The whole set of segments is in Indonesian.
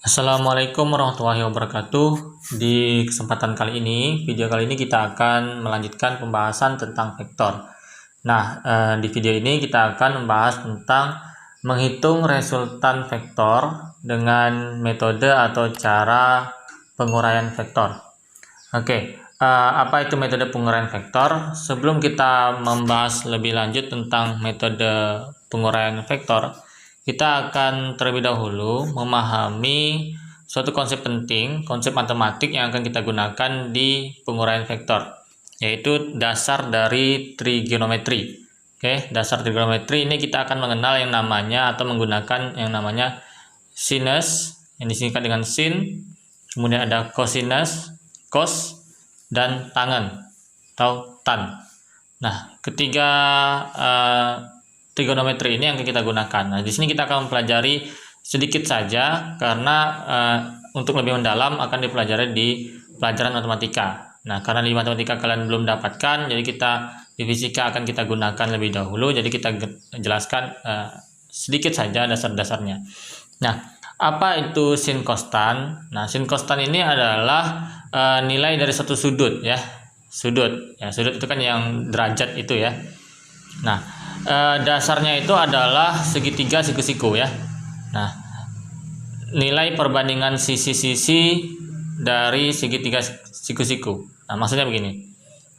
Assalamualaikum warahmatullahi wabarakatuh. Di kesempatan kali ini, video kali ini kita akan melanjutkan pembahasan tentang vektor. Nah, di video ini kita akan membahas tentang menghitung resultan vektor dengan metode atau cara penguraian vektor. Oke, apa itu metode penguraian vektor? Sebelum kita membahas lebih lanjut tentang metode penguraian vektor, kita akan terlebih dahulu memahami suatu konsep penting, konsep matematik yang akan kita gunakan di penguraian vektor, yaitu dasar dari trigonometri. Oke, dasar trigonometri ini kita akan mengenal yang namanya atau menggunakan yang namanya sinus, yang disingkat dengan sin, kemudian ada cosinus, cos, dan tangen atau tan. Nah, ketiga trigonometri ini yang kita gunakan. Nah, di sini kita akan mempelajari sedikit saja karena untuk lebih mendalam akan dipelajari di pelajaran matematika. Nah, karena di matematika kalian belum dapatkan, jadi kita di fisika akan kita gunakan lebih dahulu. Jadi kita jelaskan sedikit saja dasar-dasarnya. Nah, apa itu sin cos tan? Nah, sin cos tan ini adalah nilai dari satu sudut ya. Sudut itu kan yang derajat itu ya. Nah, dasarnya itu adalah segitiga siku-siku ya. Nah, nilai perbandingan sisi-sisi dari segitiga siku-siku. Nah, maksudnya begini.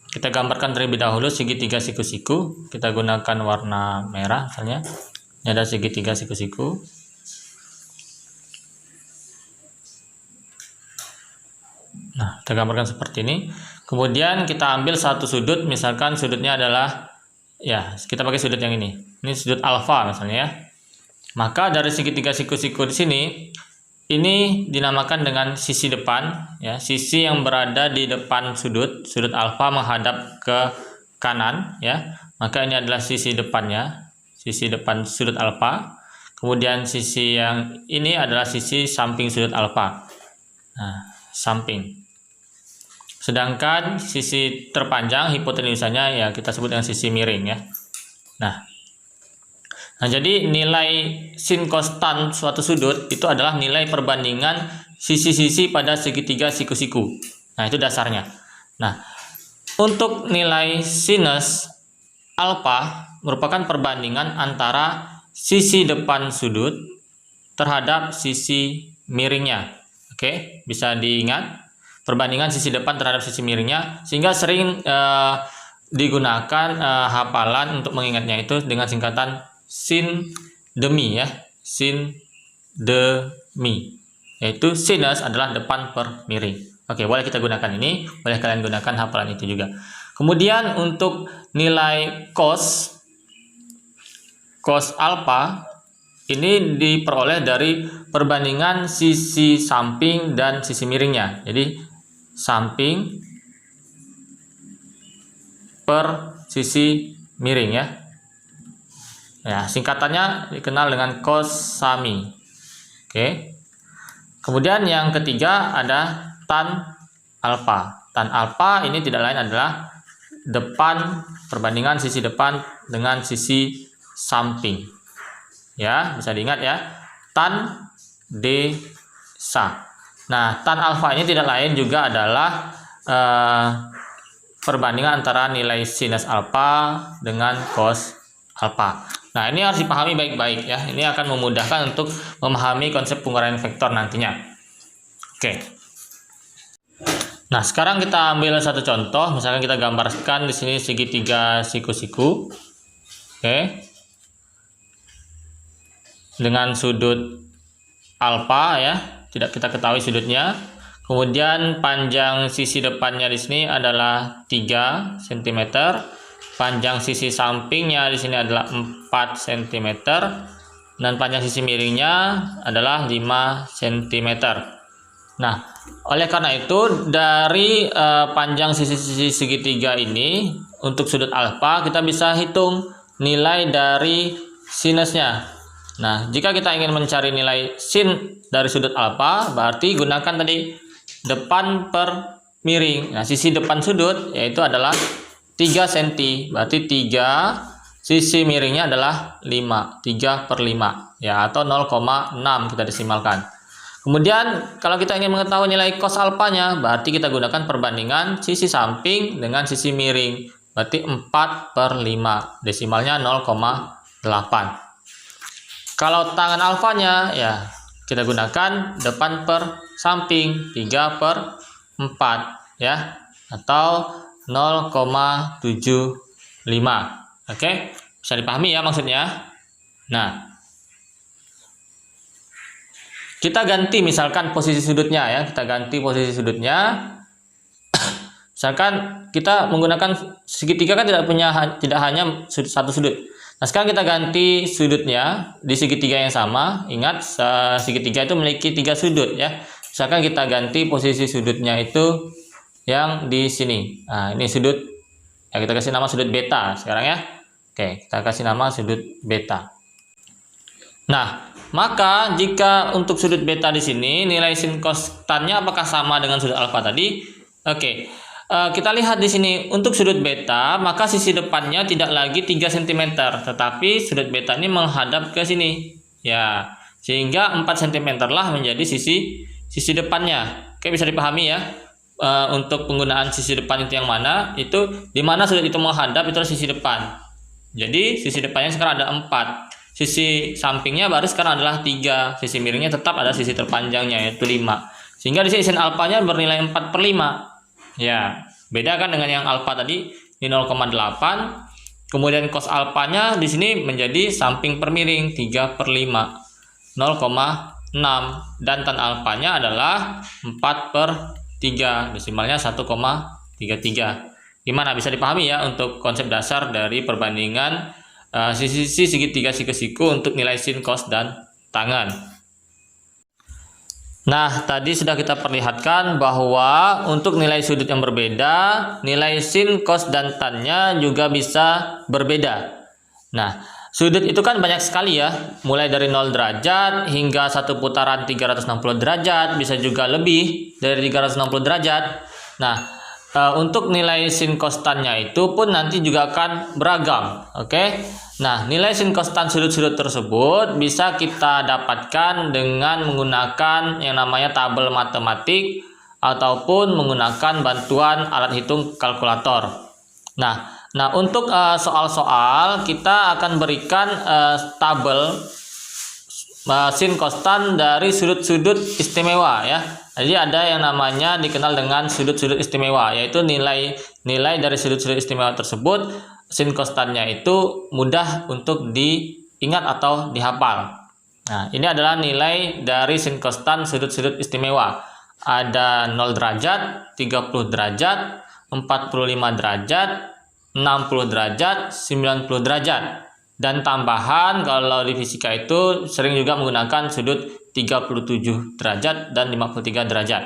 Kita gambarkan terlebih dahulu segitiga siku-siku. Kita gunakan warna merah misalnya. Ini ada segitiga siku-siku. Nah, kita gambarkan seperti ini. Kemudian kita ambil satu sudut, misalkan sudutnya adalah ya, kita pakai sudut yang ini. Ini sudut alfa misalnya ya. Maka dari segitiga siku-siku di sini, ini dinamakan dengan sisi depan ya, sisi yang berada di depan sudut alfa menghadap ke kanan ya. Maka ini adalah sisi depannya, sisi depan sudut alfa. Kemudian sisi yang ini adalah sisi samping sudut alfa. Nah, samping. Sedangkan sisi terpanjang hipotenusanya ya kita sebut dengan sisi miring ya. Nah, jadi nilai sin cos tan suatu sudut itu adalah nilai perbandingan sisi-sisi pada segitiga siku-siku. Nah, itu dasarnya. Nah, untuk nilai sinus alfa merupakan perbandingan antara sisi depan sudut terhadap sisi miringnya. Oke, bisa diingat perbandingan sisi depan terhadap sisi miringnya, sehingga sering digunakan hafalan untuk mengingatnya itu dengan singkatan sin demi ya, sin demi, yaitu sinus adalah depan per miring. Oke, boleh kita gunakan ini, boleh kalian gunakan hafalan itu juga. Kemudian untuk nilai cos alfa ini diperoleh dari perbandingan sisi samping dan sisi miringnya. Jadi samping per sisi miring ya. Ya, singkatannya dikenal dengan cosami. Oke. Kemudian yang ketiga ada tan alfa. Tan alfa ini tidak lain adalah depan, perbandingan sisi depan dengan sisi samping. Ya, bisa diingat ya. Tan desa. Nah, tan alfa ini tidak lain juga adalah perbandingan antara nilai sinus alfa dengan cos alfa. Nah, ini harus dipahami baik-baik ya. Ini akan memudahkan untuk memahami konsep penguraian vektor nantinya. Oke. Nah, sekarang kita ambil satu contoh. Misalkan kita gambarkan di sini segitiga siku-siku. Oke. Dengan sudut alfa ya. Tidak kita ketahui sudutnya. Kemudian panjang sisi depannya di sini adalah 3 cm. Panjang sisi sampingnya di sini adalah 4 cm. Dan panjang sisi miringnya adalah 5 cm. Nah, oleh karena itu dari panjang sisi-sisi segitiga ini untuk sudut alfa kita bisa hitung nilai dari sinusnya. Nah, jika kita ingin mencari nilai sin dari sudut alfa, berarti gunakan tadi depan per miring. Nah, sisi depan sudut yaitu adalah 3 cm. Berarti 3, sisi miringnya adalah 5. 3 per 5. Ya, atau 0,6 kita desimalkan. Kemudian kalau kita ingin mengetahui nilai cos alfanya, berarti kita gunakan perbandingan sisi samping dengan sisi miring. Berarti 4/5, desimalnya 0,8. Kalau tangan alfanya, ya kita gunakan depan per samping, 3/4 ya, atau 0,75. Oke, bisa dipahami ya maksudnya. Nah, kita ganti misalkan posisi sudutnya ya, kita ganti posisi sudutnya. Misalkan kita menggunakan segitiga kan tidak hanya satu sudut. Nah, sekarang kita ganti sudutnya di segitiga yang sama. Ingat, segitiga itu memiliki 3 sudut ya. Misalkan kita ganti posisi sudutnya itu yang di sini. Nah, ini sudut. Ya, kita kasih nama sudut beta sekarang ya. Oke, kita kasih nama sudut beta. Nah, maka jika untuk sudut beta di sini nilai sin cos tan-nya apakah sama dengan sudut alfa tadi? Oke. Kita lihat di sini untuk sudut beta, maka sisi depannya tidak lagi 3 cm, tetapi sudut beta ini menghadap ke sini. Ya, sehingga 4 cm lah menjadi sisi depannya. Oke, bisa dipahami ya. Untuk penggunaan sisi depan itu yang mana? Itu di mana sudut itu menghadap, itu adalah sisi depan. Jadi sisi depannya sekarang ada 4. Sisi sampingnya baru sekarang adalah 3. Sisi miringnya tetap ada sisi terpanjangnya yaitu 5. Sehingga di sini sin alfanya bernilai 4/5. Ya, beda kan dengan yang alfa tadi di 0,8. Kemudian cos alfanya di sini menjadi samping per miring 3/5, 0,6, dan tan alfanya adalah 4/3, desimalnya 1,33. Gimana, bisa dipahami ya untuk konsep dasar dari perbandingan sisi segitiga siku-siku untuk nilai sin, cos, dan tangan. Nah, tadi sudah kita perlihatkan bahwa untuk nilai sudut yang berbeda, nilai sin, cos, dan tan-nya juga bisa berbeda. Nah, sudut itu kan banyak sekali ya, mulai dari 0 derajat hingga satu putaran 360 derajat, bisa juga lebih dari 360 derajat. Nah, untuk nilai sin, cos, tan-nya itu pun nanti juga akan beragam. Oke. Nah, nilai sin, cos, tan sudut-sudut tersebut bisa kita dapatkan dengan menggunakan yang namanya tabel matematik ataupun menggunakan bantuan alat hitung kalkulator. Nah, untuk soal-soal kita akan berikan tabel sin, cos, tan dari sudut-sudut istimewa ya. Jadi ada yang namanya dikenal dengan sudut-sudut istimewa, yaitu nilai dari sudut-sudut istimewa tersebut, sin, cos, tan-nya itu mudah untuk diingat atau dihafal. Nah, ini adalah nilai dari sin, cos, tan sudut-sudut istimewa. Ada 0 derajat, 30 derajat, 45 derajat, 60 derajat, 90 derajat. Dan tambahan kalau di fisika itu sering juga menggunakan sudut 37 derajat dan 53 derajat.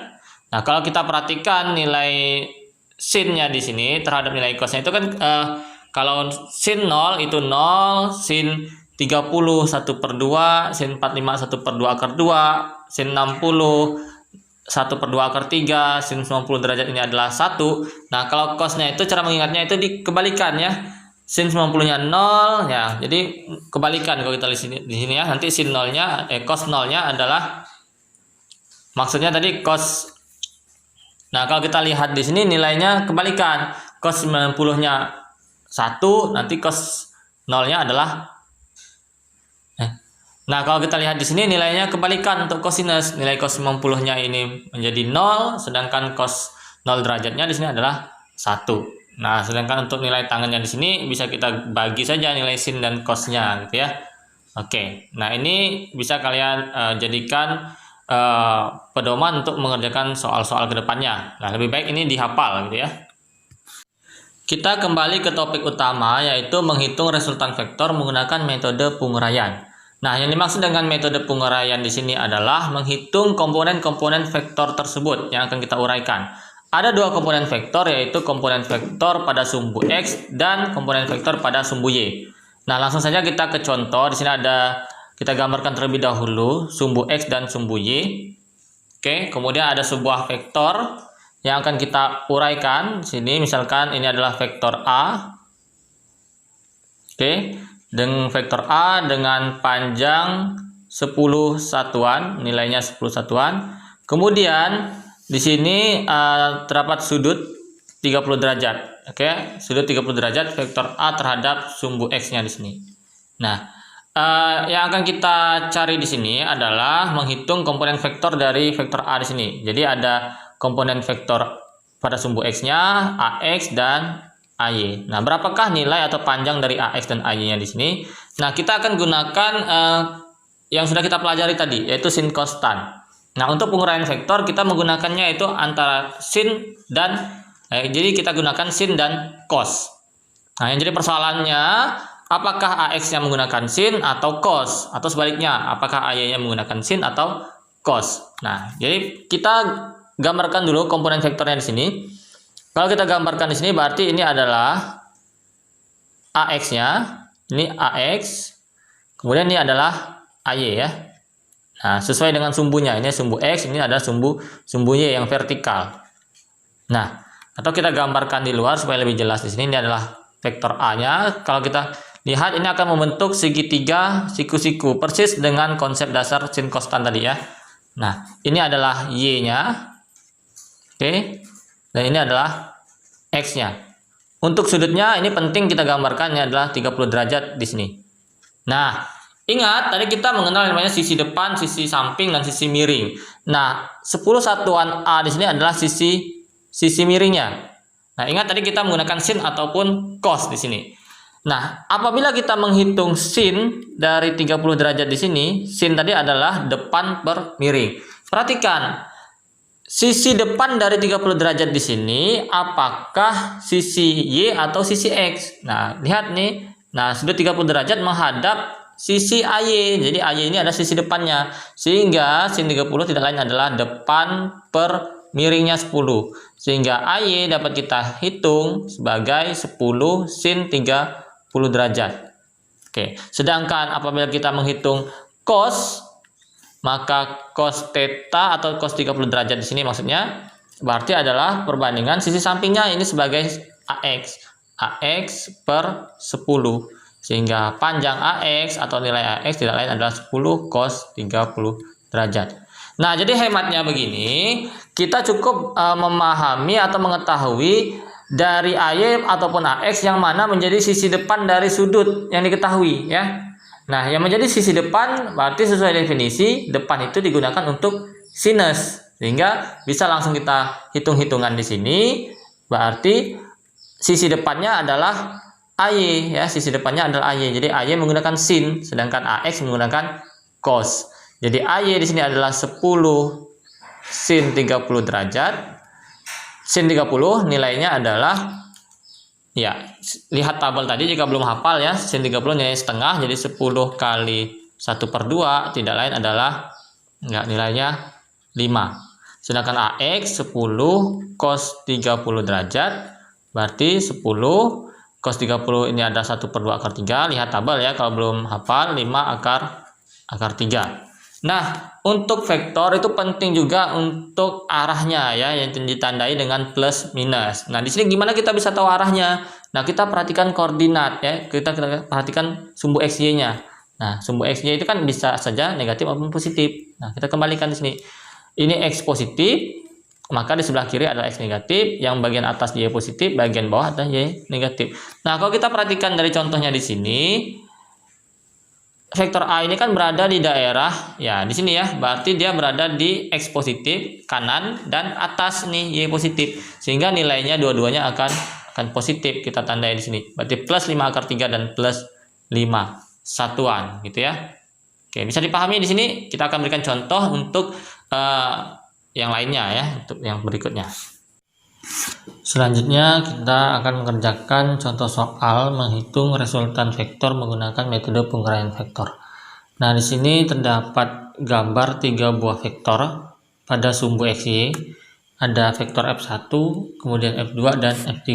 Nah, kalau kita perhatikan nilai sin-nya di sini terhadap nilai cos-nya itu kan kalau sin 0 itu 0, sin 30 1/2, sin 45 1/2 akar 2, sin 60 1/2 akar 3, sin 90 derajat ini adalah 1. Nah, kalau cos-nya itu cara mengingatnya itu dikebalikan ya. Sin 90-nya 0 ya. Jadi kebalikan kalau kita lihat di sini ya. Nanti sin 0-nya cos 0-nya adalah maksudnya tadi cos. Nah, kalau kita lihat di sini nilainya kebalikan. Cos 90-nya 1, nanti cos 0-nya adalah Nah, kalau kita lihat di sini nilainya kebalikan untuk cosinus. Nilai cos 90-nya ini menjadi 0, sedangkan cos 0 derajatnya di sini adalah 1. Nah, sedangkan untuk nilai tangannya di sini bisa kita bagi saja nilai sin dan cosnya gitu ya. Oke. Nah, ini bisa kalian jadikan pedoman untuk mengerjakan soal-soal kedepannya. Nah, lebih baik ini dihafal gitu ya. Kita kembali ke topik utama, yaitu menghitung resultan vektor menggunakan metode penguraian. Nah, yang dimaksud dengan metode penguraian di sini adalah menghitung komponen-komponen vektor tersebut yang akan kita uraikan. Ada 2 komponen vektor, yaitu komponen vektor pada sumbu X dan komponen vektor pada sumbu Y. Nah, langsung saja kita ke contoh. Di sini kita gambarkan terlebih dahulu sumbu X dan sumbu Y. Oke, kemudian ada sebuah vektor yang akan kita uraikan. Di sini misalkan ini adalah vektor A. Oke, dengan vektor A dengan panjang 10 satuan, nilainya 10 satuan. Kemudian di sini terdapat sudut 30 derajat. Oke, sudut 30 derajat vektor A terhadap sumbu X-nya di sini. Nah, yang akan kita cari di sini adalah menghitung komponen vektor dari vektor A di sini. Jadi ada komponen vektor pada sumbu X-nya, AX dan AY. Nah, berapakah nilai atau panjang dari AX dan AY-nya di sini? Nah, kita akan gunakan yang sudah kita pelajari tadi, yaitu sin cos tan. Nah, untuk penguraian vektor kita menggunakannya itu antara sin dan jadi kita gunakan sin dan cos. Nah, yang jadi persoalannya, apakah AX-nya menggunakan sin atau cos, atau sebaliknya, apakah AY-nya menggunakan sin atau cos. Nah, jadi kita gambarkan dulu komponen vektornya di sini. Kalau kita gambarkan di sini berarti ini adalah AX-nya, ini AX, kemudian ini adalah AY ya. Nah, sesuai dengan sumbunya, ini sumbu X, ini adalah sumbu Y yang vertikal. Nah, atau kita gambarkan di luar supaya lebih jelas di sini, ini adalah vektor A-nya. Kalau kita lihat ini akan membentuk segitiga siku-siku persis dengan konsep dasar sin cos tan tadi ya. Nah, ini adalah Y-nya. Oke. Dan ini adalah X-nya. Untuk sudutnya ini penting kita gambarkannya adalah 30 derajat di sini. Nah, ingat tadi kita mengenal namanya sisi depan, sisi samping dan sisi miring. Nah, 10 satuan A di sini adalah sisi miringnya. Nah, ingat tadi kita menggunakan sin ataupun cos di sini. Nah, apabila kita menghitung sin dari 30 derajat di sini, sin tadi adalah depan per miring. Perhatikan, sisi depan dari 30 derajat di sini apakah sisi Y atau sisi X? Nah, lihat nih. Nah, sudut 30 derajat menghadap sisi AY. Jadi AY ini adalah sisi depannya. Sehingga sin 30 tidak lain adalah depan per miringnya 10. Sehingga AY dapat kita hitung sebagai 10 sin 30 derajat. Oke, sedangkan apabila kita menghitung cos, maka cos theta atau cos 30 derajat di sini maksudnya berarti adalah perbandingan sisi sampingnya ini sebagai AX per 10. Sehingga panjang AX atau nilai AX tidak lain adalah 10 cos 30 derajat. Nah, jadi hematnya begini, kita cukup memahami atau mengetahui dari AY ataupun AX yang mana menjadi sisi depan dari sudut yang diketahui ya. Nah, yang menjadi sisi depan berarti sesuai definisi depan itu digunakan untuk sinus. Sehingga bisa langsung kita hitung-hitungan di sini. Berarti sisi depannya adalah AY ya, sisi depannya adalah AY. Jadi AY menggunakan sin, sedangkan AX menggunakan cos. Jadi AY di sini adalah 10 sin 30 derajat. Sin 30 nilainya adalah ya, lihat tabel tadi jika belum hafal ya, sin 30 nilai setengah, jadi 10 kali 1/2 tidak lain adalah nilainya 5. Sedangkan AX 10 cos 30 derajat berarti 10 cos 30 ini ada 1/2 akar 3. Lihat tabel ya kalau belum hafal, 5 akar 3. Nah, untuk vektor itu penting juga untuk arahnya ya, yang ditandai dengan plus minus. Nah, di sini gimana kita bisa tahu arahnya? Nah, kita perhatikan koordinat ya. Kita perhatikan sumbu XY-nya. Nah, sumbu XY itu kan bisa saja negatif maupun positif. Nah, kita kembalikan di sini. Ini X positif, maka di sebelah kiri adalah X negatif, yang bagian atas Y positif, bagian bawah adalah Y negatif. Nah, kalau kita perhatikan dari contohnya di sini, vektor A ini kan berada di daerah ya di sini ya, berarti dia berada di X positif kanan dan atas nih Y positif, sehingga nilainya dua-duanya akan positif. Kita tandai di sini berarti plus 5 akar 3 dan plus 5 satuan gitu ya. Oke, bisa dipahami di sini. Kita akan berikan contoh untuk yang lainnya ya, untuk yang berikutnya. Selanjutnya kita akan mengerjakan contoh soal menghitung resultan vektor menggunakan metode penguraian vektor. Nah, di sini terdapat gambar 3 buah vektor pada sumbu XY. Ada vektor F1, kemudian F2 dan F3.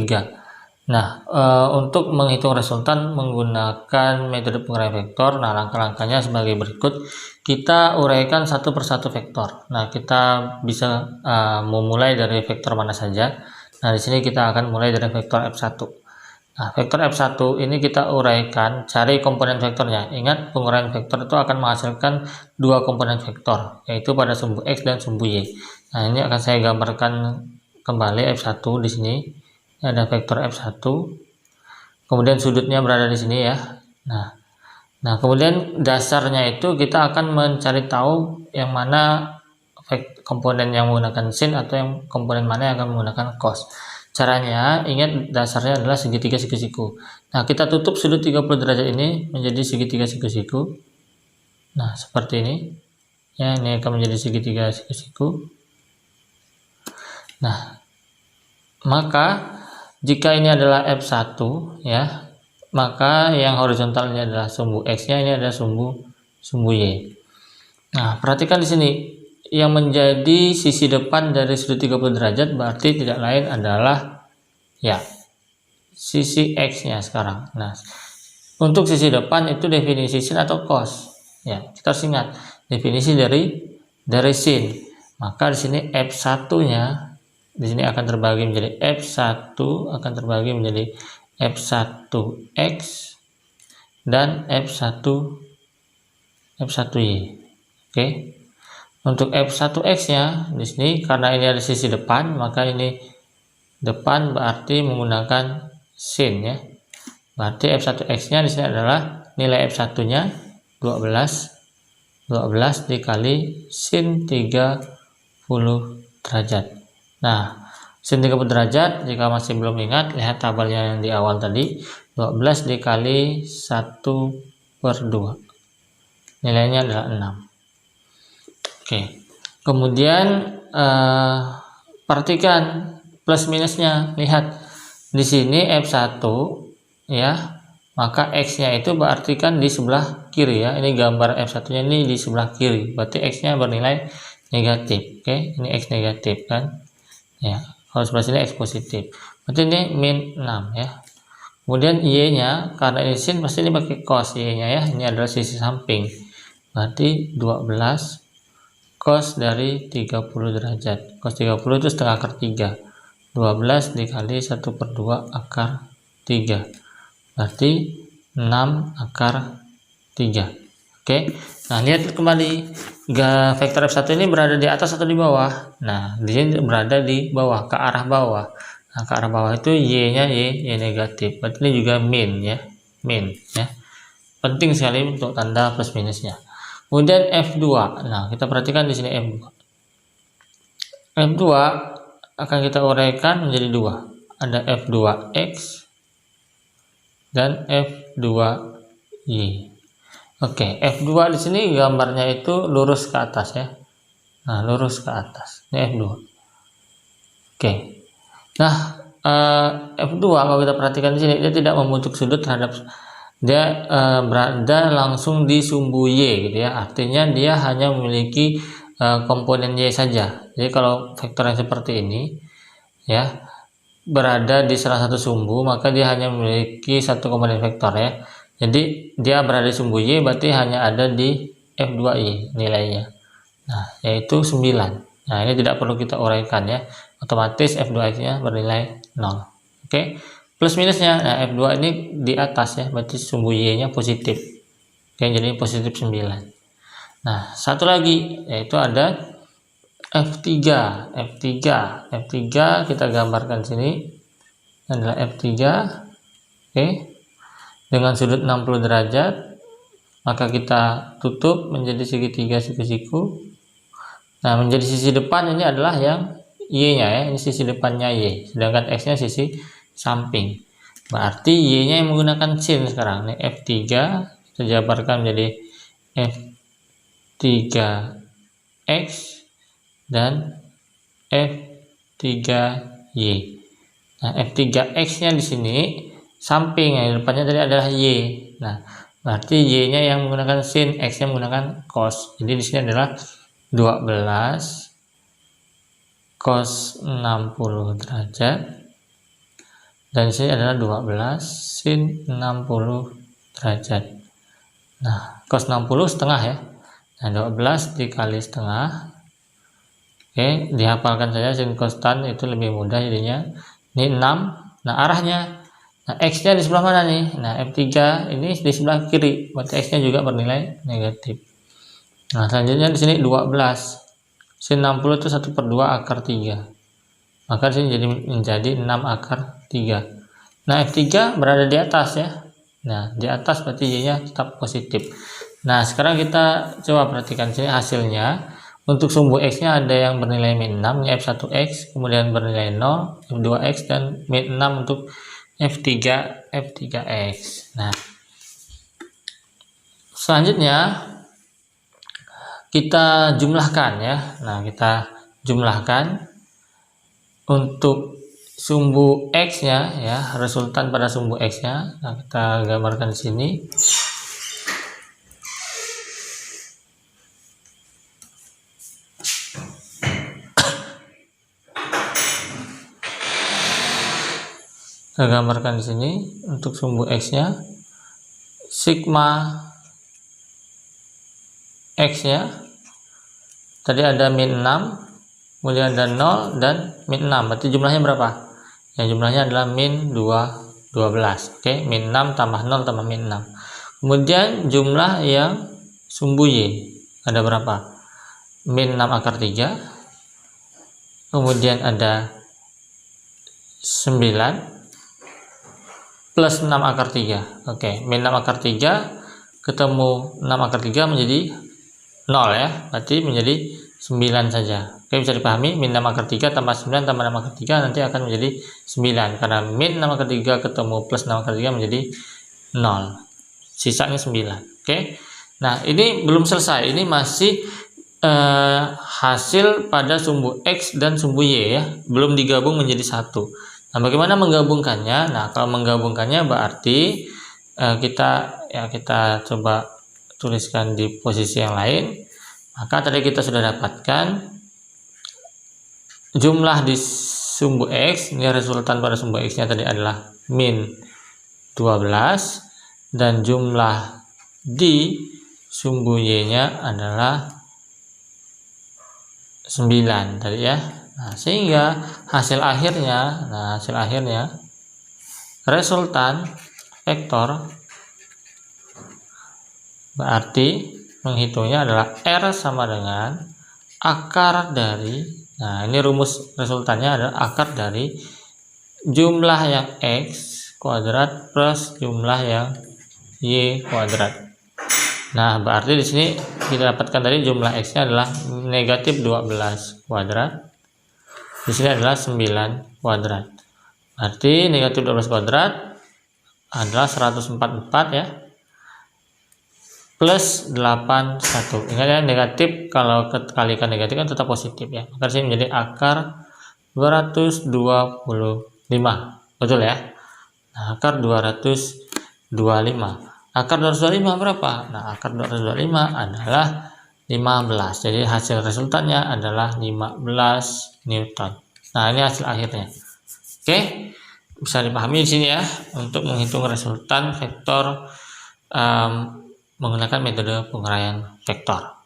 Nah, untuk menghitung resultan menggunakan metode penguraian vektor, nah langkah-langkahnya sebagai berikut. Kita uraikan satu persatu vektor. Nah, kita bisa memulai dari vektor mana saja. Nah, di sini kita akan mulai dari vektor F1. Nah, vektor F1 ini kita uraikan, cari komponen vektornya. Ingat, penguraian vektor itu akan menghasilkan dua komponen vektor, yaitu pada sumbu X dan sumbu Y. Nah, ini akan saya gambarkan kembali F1 di sini. Ini ada vektor F1. Kemudian sudutnya berada di sini ya. Nah, kemudian dasarnya itu kita akan mencari tahu yang mana komponen yang menggunakan sin atau yang komponen mana yang akan menggunakan cos. Caranya, ingat dasarnya adalah segitiga siku-siku. Nah, kita tutup sudut 30 derajat ini menjadi segitiga siku-siku. Nah, seperti ini. Ya, ini akan menjadi segitiga siku-siku. Nah, maka jika ini adalah F1 ya, maka yang horizontal ini adalah sumbu X-nya, ini adalah sumbu Y. Nah, perhatikan di sini. Yang menjadi sisi depan dari sudut 30 derajat berarti tidak lain adalah ya sisi X-nya sekarang. Nah, untuk sisi depan itu definisi sin atau cos. Ya, kita harus ingat definisi dari sin. Maka di sini F1-nya di sini akan terbagi menjadi F1 akan terbagi menjadi F1X dan F1Y. Oke. Untuk F1X-nya di sini karena ini ada sisi depan, maka ini depan berarti menggunakan sin ya. Berarti F1X-nya di sini adalah nilai F1-nya 12 dikali sin 30 derajat. Nah, sin 30 derajat jika masih belum ingat, lihat tabelnya yang di awal tadi, 12 dikali 1/2. Nilainya adalah 6. Oke, kemudian perhatikan plus minusnya. Lihat di sini F1 ya, maka X-nya itu berarti kan di sebelah kiri ya. Ini gambar F1-nya ini di sebelah kiri, berarti X-nya bernilai negatif. Oke, ini X negatif kan ya. Kalau sebelah sini X positif, berarti ini min 6 ya. Kemudian Y-nya karena ini sin pasti ini pakai cos Y-nya ya. Ini adalah sisi samping, berarti 12 cos dari 30 derajat. Cos 30 itu setengah akar 3. 12 dikali 1/2 akar 3. Berarti 6 akar 3. Oke. Nah, lihat kembali. Vektor F1 ini berada di atas atau di bawah? Nah, di sini berada di bawah, ke arah bawah. Nah, ke arah bawah itu Y-nya Y negatif. Berarti ini juga min ya. Min ya. Penting sekali untuk tanda plus minusnya. Kemudian F2. Nah, kita perhatikan di sini F2. F2 akan kita uraikan menjadi 2. Ada F2X dan F2Y. Oke, F2 di sini gambarnya itu lurus ke atas ya. Nah, lurus ke atas. Ini F2. Oke. Nah, F2 kalau kita perhatikan di sini dia tidak membentuk sudut terhadap dia berada langsung di sumbu Y gitu ya. Artinya dia hanya memiliki komponen Y saja. Jadi kalau vektor yang seperti ini ya berada di salah satu sumbu, maka dia hanya memiliki satu komponen vektor ya. Jadi dia berada di sumbu Y berarti hanya ada di F2Y nilainya. Nah, yaitu 9. Nah, ini tidak perlu kita uraikan ya. Otomatis F2X-nya bernilai 0. Oke. Plus minusnya, nah F2 ini di atas ya, berarti sumbu Y-nya positif. Oke, jadi positif 9. Nah, satu lagi yaitu ada F3. F3 kita gambarkan sini adalah F3. Oke. Dengan sudut 60 derajat, maka kita tutup menjadi segitiga siku-siku. Nah, menjadi sisi depan ini adalah yang Y-nya ya, ini sisi depannya Y, sedangkan X-nya sisi samping. Berarti Y-nya yang menggunakan sin sekarang. Ini F3 kita jabarkan menjadi F3X dan F3Y. Nah, F3X-nya di sini samping, yang depannya tadi adalah Y. Nah, berarti Y-nya yang menggunakan sin, X-nya menggunakan cos. Jadi di sini adalah 12 cos 60 derajat dan di sini adalah 12 sin 60 derajat. Nah, cos 60 setengah ya. Nah, 12 dikali setengah. Oke, dihafalkan saja sin konstan itu lebih mudah jadinya. Ini 6. Nah, arahnya Nah, X-nya di sebelah mana nih? Nah, F3 ini di sebelah kiri, berarti X-nya juga bernilai negatif. Nah, selanjutnya di sini 12. Sin 60 itu 1/2 akar 3. Maka di sini menjadi 6 akar 3. Nah, F3 berada di atas ya. Nah, di atas berarti Y-nya tetap positif. Nah, sekarang kita coba perhatikan sini hasilnya. Untuk sumbu X-nya ada yang bernilai min 6, F1X, kemudian bernilai 0, F2X, dan min 6 untuk F3X. Nah, selanjutnya kita jumlahkan ya. Nah, kita jumlahkan untuk sumbu X-nya ya, resultan pada sumbu X-nya. Nah, kita gambarkan di sini. Saya gambarkan di sini untuk sumbu X-nya, sigma X-nya tadi ada min 6, kemudian ada 0 dan min 6, berarti jumlahnya berapa? Ya, jumlahnya adalah min 12. Oke, min 6 tambah 0 tambah min 6. Kemudian jumlah yang sumbu Y ada berapa? Min 6 akar 3, kemudian ada 9 plus 6 akar 3. Oke, min 6 akar 3 ketemu 6 akar 3 menjadi 0 ya, berarti menjadi 9 saja. Oke, bisa dipahami, min 6 akar 3 tambah 9 tambah 6 akar 3 nanti akan menjadi 9, karena min 6 akar 3 ketemu plus 6 akar 3 menjadi 0, sisanya 9. Oke, nah ini belum selesai, ini masih hasil pada sumbu X dan sumbu Y ya, belum digabung menjadi satu. Nah, bagaimana menggabungkannya? Nah, kalau menggabungkannya berarti kita coba tuliskan di posisi yang lain. Maka tadi kita sudah dapatkan jumlah di sumbu X, ini resultan pada sumbu X-nya tadi adalah min 12, dan jumlah di sumbu Y-nya adalah 9 tadi ya. Nah, sehingga hasil akhirnya resultan vektor berarti menghitungnya adalah R sama dengan akar dari, nah ini rumus resultannya adalah akar dari jumlah yang X kuadrat plus jumlah yang Y kuadrat. Nah, berarti di sini kita dapatkan tadi jumlah X-nya adalah negatif 12 kuadrat. Di sini adalah 9 kuadrat. Berarti negatif 12 kuadrat adalah 144 ya. Plus 81. Ingat ya, negatif kalau kalikan negatif kan tetap positif ya. Maka di sini menjadi akar 225. Betul ya? Nah, akar 225. Akar 225 berapa? Nah, akar 225 adalah 15. Jadi hasil resultannya adalah 15 Newton. Nah, ini hasil akhirnya. Oke, bisa dipahami di sini ya untuk menghitung resultan vektor menggunakan metode penguraian vektor.